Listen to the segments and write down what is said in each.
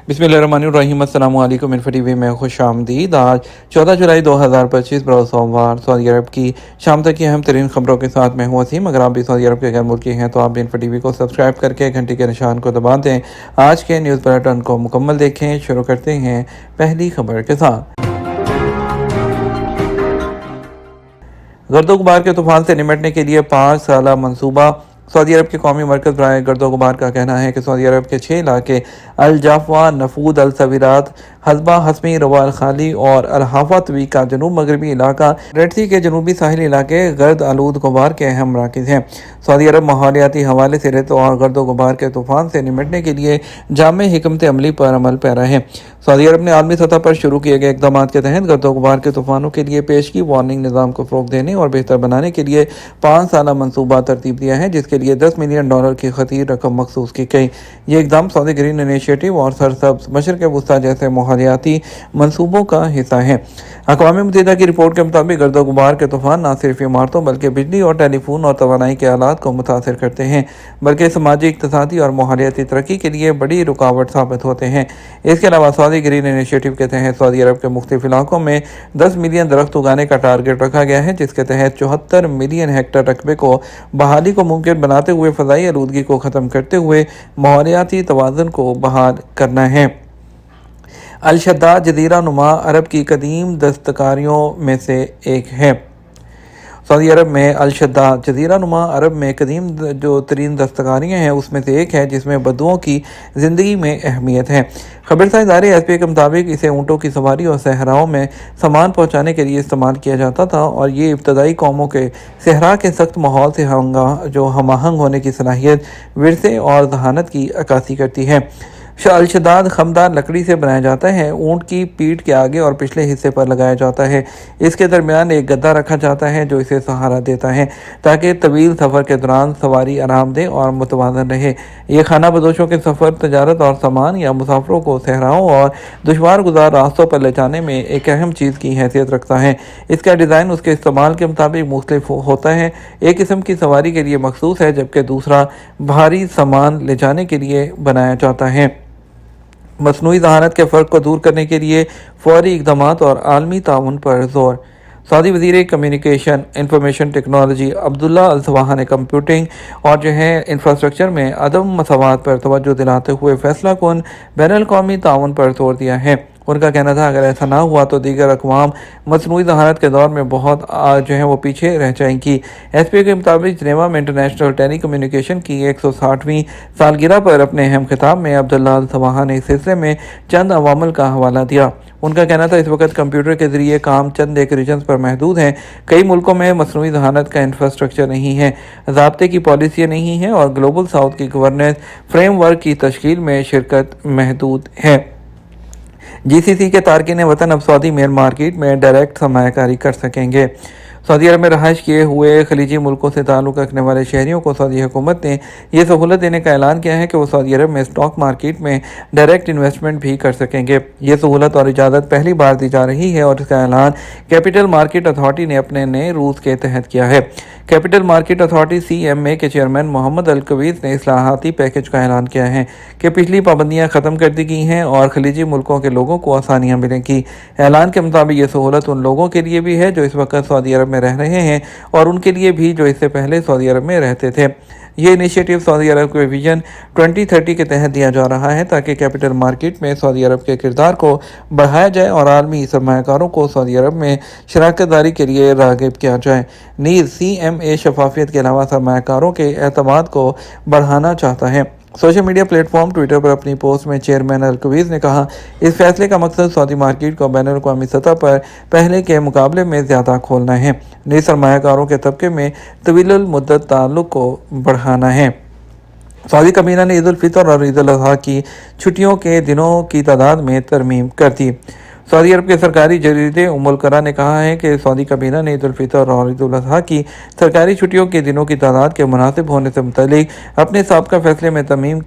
बिस्मिल्लाहिर्रहमानिर्रहीम। अस्सलामु अलैकुम। इन्फो टीवी में खुश आमदीद। आज 14 जुलाई 2025 बरोज़ सोमवार सऊदी अरब की शाम तक की अहम तरीन खबरों के साथ मैं हूँ वसीम। अगर आप भी सऊदी अरब के गैर मुल्की हैं तो आप भी इन्फो टीवी को सब्सक्राइब करके घंटी के निशान को दबा दें। आज के न्यूज़ बुलेटिन को मुकम्मल देखें। शुरू करते हैं पहली खबर के साथ। गर्दो गुबार के तूफान से निपटने के लिए 5 साला मंसूबा। सऊदी अरब के कौमी मरकज़ बराए गर्दो गुबार का कहना है कि सऊदी अरब के 6 इलाके अल जाफवा, नफूद, अल सवीरात, हज़बा, हसमी, रवा अल खाली और अल हाफा तवी का जनूब मगरबी इलाका, रेड सी के जनूबी साहिली इलाके गर्द आलूद गुबार के अहम मराकज़ हैं। सऊदी अरब माहौलियाती हवाले से रेत और गर्दो गुबार के तूफान से निपटने के लिए जामे हिकमत अमली पर अमल पैरा है। सऊदी अरब ने आलमी सतह पर शुरू किए गए इक़दाम के तहत गर्दो गुबार के तूफानों के लिए पेशगी वार्निंग निज़ाम को फ़रोग़ देने और बेहतर बनाने के लिए 5 साला मनसूबा तरतीब दिया है, जिसके लिए $10 मिलियन की खतीर रकम मखसूस की गई। ये इक़दाम सऊदी ग्रीन इनिशिएटिव और सरसब्ज़ मशरक़ वुस्ता जैसे माहौलियाती मनसूबों का हिस्सा है। अक़वाम मुत्तहिदा की रिपोर्ट के मुताबिक गर्दो गुबार के तूफान न सिर्फ इमारतों बल्कि बिजली और टेलीफोन और तवानाई के आलात को मुतासर करते हैं, बल्कि समाजी, इक़्तिसादी और माहौलियाती तरक्की के लिए बड़ी रुकावट साबित होते हैं। इसके अलावा सऊदी ग्रीन इनिशिएटिव के तहत सऊदी अरब के मुख्तलिफ इलाकों में 10 मिलियन दरख्त उगाने का टारगेट रखा गया है, जिसके तहत 74 मिलियन हेक्टेयर रकबे को बहाली को मुमकिन बनाते हुए फ़ज़ाई आलूदगी को ख़त्म करते हुए माहौलियाती तवाज़ुन को बहाल करना है। अल-शद्दाद जज़ीरा नुमा अरब की कदीम दस्तकारियों में से एक है। सऊदी अरब में अल-शद्दाद जज़ीरा नुमा अरब में कदीम जो तरीन दस्तकारियाँ हैं उसमें से एक है, जिसमें बदुओं की ज़िंदगी में अहमियत है। खबरसार इदारे एसपी के मुताबिक इसे ऊँटों की सवारी और सहराओं में सामान पहुँचाने के लिए इस्तेमाल किया जाता था और ये इब्तदाई कौमों के सहरा के सख्त माहौल से हमाहंग होने की सलाहियत, विरसे और जहानत की अक्कासी करती है। अल-शद्दाद खमदार लकड़ी से बनाया जाता है। ऊँट की पीठ के आगे और पिछले हिस्से पर लगाया जाता है। इसके दरमियान एक गद्दा रखा जाता है जो इसे सहारा देता है ताकि तवील सफ़र के दौरान सवारी आरामदेह और मुतवाज़न रहे। ये खाना बदोशों के सफ़र, तजारत और सामान या मुसाफिरों को सहराओं और दुश्वार गुजार रास्तों पर ले जाने में एक अहम चीज़ की हैसियत रखता है। इसका डिज़ाइन उसके इस्तेमाल के मुताबिक मुख्तलिफ होता है। एक किस्म की सवारी के लिए मखसूस है, जबकि दूसरा भारी सामान ले जाने के लिए बनाया जाता है। मसनूई ज़हानत के फ़र्क को दूर करने के लिए फ़ौरी इक़दामात और आलमी ताउन पर ज़ोर। सऊदी वज़ीर कम्युनिकेशन इंफॉर्मेशन टेक्नोलॉजी अब्दुल्ला अल सवाह ने कंप्यूटिंग और इंफ्रास्ट्रक्चर में अदम मसावात पर तवज्जो दिलाते हुए फैसला कुन बैनुल-अक़वामी ताउन पर जोर दिया है। उनका कहना था अगर ऐसा ना हुआ तो दीगर अक़वाम मसनूई ज़हानत के दौर में बहुत वो पीछे रह जाएंगी। एसपी के मुताबिक जनेवा में इंटरनेशनल टेली कम्युनिकेशन की 160वीं सालगिरह पर अपने अहम खिताब में अब्दुल्ला अल सवाह ने इस सिलसिले में चंद अवामिल का हवाला दिया। उनका कहना था इस वक्त कंप्यूटर के ज़रिए काम चंद एक रीजन्स पर महदूद हैं। कई मुल्कों में मसनूई ज़हानत का इंफ्रास्ट्रक्चर नहीं है, ज़ाब्ते की पॉलिसियाँ नहीं हैं और ग्लोबल साउथ की गवर्नेंस फ्रेमवर्क की तश्कील में शिरकत महदूद है। जीसीसी के तारकीन वतन अब सऊदी मेन मार्केट में डायरेक्ट सरमायाकारी कर सकेंगे। सऊदी अरब में रहायश किए हुए खलीजी मुल्कों से ताल्लुक़ रखने वाले शहरियों को सऊदी हुकूमत ने यह सहूलत देने का ऐलान किया है कि वो सऊदी अरब में स्टॉक मार्केट में डायरेक्ट इन्वेस्टमेंट भी कर सकेंगे। ये सहूलत और इजाज़त पहली बार दी जा रही है और इसका ऐलान कैपिटल मार्केट अथॉरिटी ने अपने नए रूल्स के तहत किया है। कैपिटल मार्केट अथॉरिटी CMA के चेयरमैन मोहम्मद अल कवीस ने इस्लाहाती पैकेज का ऐलान किया है कि पिछली पाबंदियाँ ख़त्म कर दी गई हैं और खलीजी मुल्कों के लोगों को आसानियाँ मिलेंगी। ऐलान के मुताबिक ये सहूलत उन लोगों के लिए भी है जो इस वक्त सऊदी अरब में रह रहे हैं और उनके लिए भी जो इससे पहले सऊदी अरब में रहते थे। ये इनिशिएटिव सऊदी अरब के विजन 2030 के तहत दिया जा रहा है ताकि कैपिटल मार्केट में सऊदी अरब के किरदार को बढ़ाया जाए और आलमी सरमायाकारों को सऊदी अरब में शराकत दारी के लिए राग़िब किया जाए। नीज़ CMA शफाफियत के अलावा सरमायाकारों के एतमाद को बढ़ाना चाहता है। सोशल मीडिया प्लेटफॉर्म ट्विटर पर अपनी पोस्ट में चेयरमैन अल कवीस ने कहा इस फैसले का मकसद सऊदी मार्केट को बैनुल-अक़वामी सतह पर पहले के मुकाबले में ज़्यादा खोलना है। नए सरमायाकारों के तबके में तवील मुद्दत ताल्लुक़ को बढ़ाना है। सऊदी काबीना ने ईद उल फितर और ईद उल अज़हा की छुट्टियों के दिनों की तादाद में तरमीम कर दी। सऊदी अरब के सरकारी जरीदे उम्मुल कुरा ने कहा है कि सऊदी काबीना ने ईद उल फितर और ईद उल अज़हा की सरकारी छुट्टियों के दिनों की तादाद के मुनासिब होने से मुतल्लिक अपने साबका फैसले में तरमीम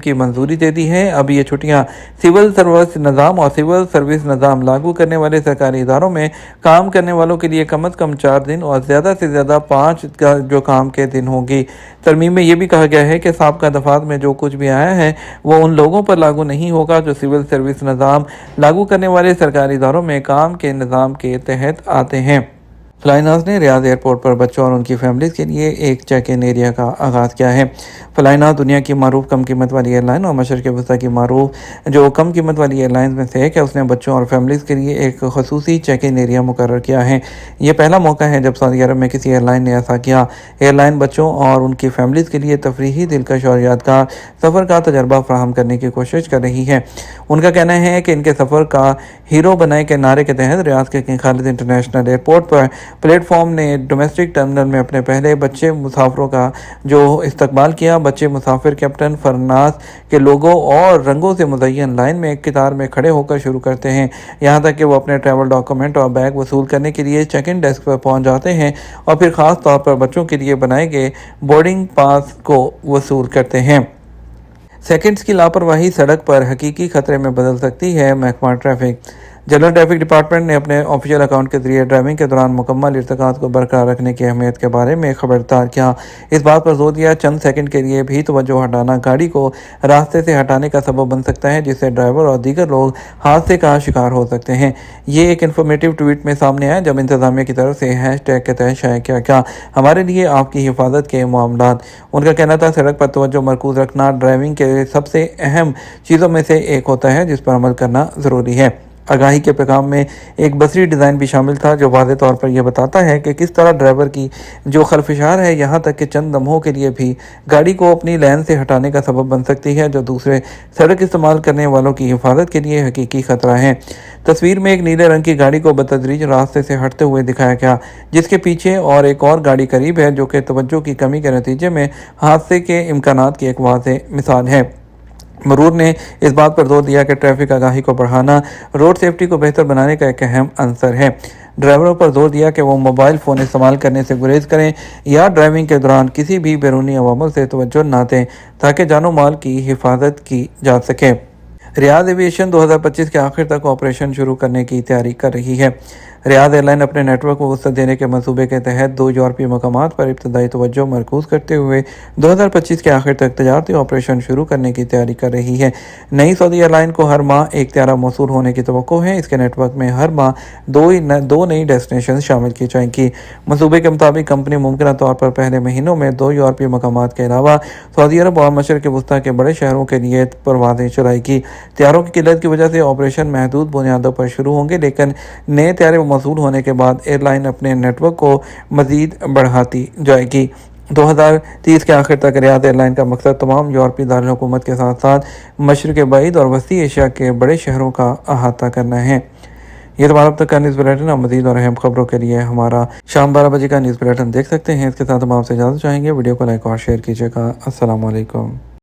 की मंजूरी दे दी है। अब ये छुट्टियाँ सिविल सर्विस निज़ाम और सिविल सर्विस निज़ाम लागू करने वाले सरकारी इदारों में काम करने वालों के लिए कम अज़ कम 4 दिन और ज़्यादा से ज़्यादा 5 का जो काम के दिन होगी। तरमीम में यह भी कहा गया है कि साबका दफात में जो कुछ भी आया है वो उन लोगों पर लागू नहीं होगा जो सिविल सर्विस निज़ाम लागू करने वाले सरकारी इदारों में काम के निज़ाम के तहत आते हैं। फ्लाइनाज ने रियाद एयरपोर्ट पर बच्चों और उनकी फैमिलीज़ के लिए एक चेक इन एरिया का आगाज़ किया है। फ्लाइनाज दुनिया की मारूफ कम कीमत वाली एयरलाइन और मशरक़ वस्ती की मारूफ जो कम कीमत वाली एयरलाइन में से एक है, उसने बच्चों और फैमिलीज़ के लिए एक खसूसी चेक इन एरिया मुकर्रर किया है। ये पहला मौका है जब सऊदी अरब में किसी एयरलाइन ने ऐसा किया। एयरलाइन बच्चों और उनकी फैमिलीज़ के लिए तफरीही, दिलकश और यादगार सफ़र का तजर्बा फराहम करने की कोशिश कर रही है। उनका कहना है कि इनके सफ़र का हीरो बनाए के नारे के तहत रियाद के किंग खालिद इंटरनेशनल एयरपोर्ट पर प्लेटफॉर्म ने डोमेस्टिक टर्मिनल में अपने पहले बच्चे मुसाफिरों का जो इस्तकबाल किया। बच्चे मुसाफिर कैप्टन फरनास के लोगों और रंगों से मुज़य्यन लाइन में एक कतार में खड़े होकर शुरू करते हैं, यहाँ तक कि वो अपने ट्रैवल डॉक्यूमेंट और बैग वसूल करने के लिए चेक इन डेस्क पर पहुँच जाते हैं और फिर ख़ास तौर पर बच्चों के लिए बनाए गए बोर्डिंग पास को वसूल करते हैं। सेकंड्स की लापरवाही सड़क पर हकीकी खतरे में बदल सकती है। महकमा ट्रैफिक जनरल ट्रैफिक डिपार्टमेंट ने अपने ऑफिशियल अकाउंट के जरिए ड्राइविंग के दौरान मुकम्मल इर्तिकाद को बरकरार रखने की अहमियत के बारे में खबरदार किया। इस बात पर जोर दिया चंद सेकंड के लिए भी तवज्जो हटाना गाड़ी को रास्ते से हटाने का सबब बन सकता है, जिससे ड्राइवर और दीगर लोग हादसे का शिकार हो सकते हैं। ये एक इन्फॉर्मेटिव ट्वीट में सामने आया जब इंतजामिया की तरफ से हैशटैग के तहत शाया किया गया हमारे लिए आपकी हिफाजत के मामलात। उनका कहना था सड़क पर तवज्जो मरकूज रखना ड्राइविंग के सबसे अहम चीज़ों में से एक होता है जिस पर अमल करना ज़रूरी है। आगाही के पैगाम में एक बसरी डिज़ाइन भी शामिल था जो वाज़ेह तौर पर यह बताता है कि किस तरह ड्राइवर की जो खलफिशार है यहाँ तक कि चंद लम्हों के लिए भी गाड़ी को अपनी लाइन से हटाने का सबब बन सकती है, जो दूसरे सड़क इस्तेमाल करने वालों की हिफाजत के लिए हकीकी खतरा है। तस्वीर में एक नीले रंग की गाड़ी को बतदरीज रास्ते से हटते हुए दिखाया गया, जिसके पीछे और एक और गाड़ी करीब है, जो कि तवज्जो की कमी के नतीजे में हादसे के इम्कानात की एक वाज़ेह मिसाल है। मरूर ने इस बात पर जोर दिया कि ट्रैफिक आगाही को बढ़ाना रोड सेफ्टी को बेहतर बनाने का एक अहम अंसर है। ड्राइवरों पर जोर दिया कि वो मोबाइल फ़ोन इस्तेमाल करने से गुरेज करें या ड्राइविंग के दौरान किसी भी बैरूनी अवामल से तवज्जो न दें ताकि जानो माल की हिफाजत की जा सके। रियाद एविएशन 2025 के आखिर तक ऑपरेशन शुरू करने की तैयारी कर रही है। रियाद एयरलाइन अपने नेटवर्क को वसअत देने के मंसूबे के तहत 2 यूरोपीय मकामात पर इब्तदाई तवज्जो मरकूज़ करते हुए 2025 के आखिर तक तजारती ऑपरेशन शुरू करने की तैयारी कर रही है। नई सऊदी एयरलाइन को हर माह एक त्यारा मौसूल होने की तवक्को है। इसके नेटवर्क में हर माह दो नई डेस्टिनेशन शामिल की जाएंगी। मंसूबे के मुताबिक कंपनी मुमकिन तौर पर पहले महीनों में 2 यूरोपीय मकामात के अलावा सऊदी अरब और मशरक़ वस्ती के बड़े शहरों के लिए परवाज़ें चलाएगी। त्यारों की किल्लत की वजह से ऑपरेशन महदूद बुनियादों पर शुरू होंगे, लेकिन नए त्यारे मौसूल होने के बाद एयरलाइन अपने नेटवर्क को मज़ीद बढ़ाती जाएगी। 2030 के आखिर तक रियाद एयरलाइन का मकसद तमाम यूरोपीय दारुल हुकूमत के साथ साथ मशरिक़ बैद और वस्ती एशिया के बड़े शहरों का अहाता करना है। ये तुम्हारा अब तक का न्यूज़ बुलेटिन। और मज़ीद और अहम खबरों के लिए हमारा शाम 12 बजे का न्यूज़ बुलेटिन देख सकते हैं। इसके साथ हम आपसे इजाज़त चाहेंगे। वीडियो को लाइक और शेयर कीजिएगा। अस्सलाम वालेकुम।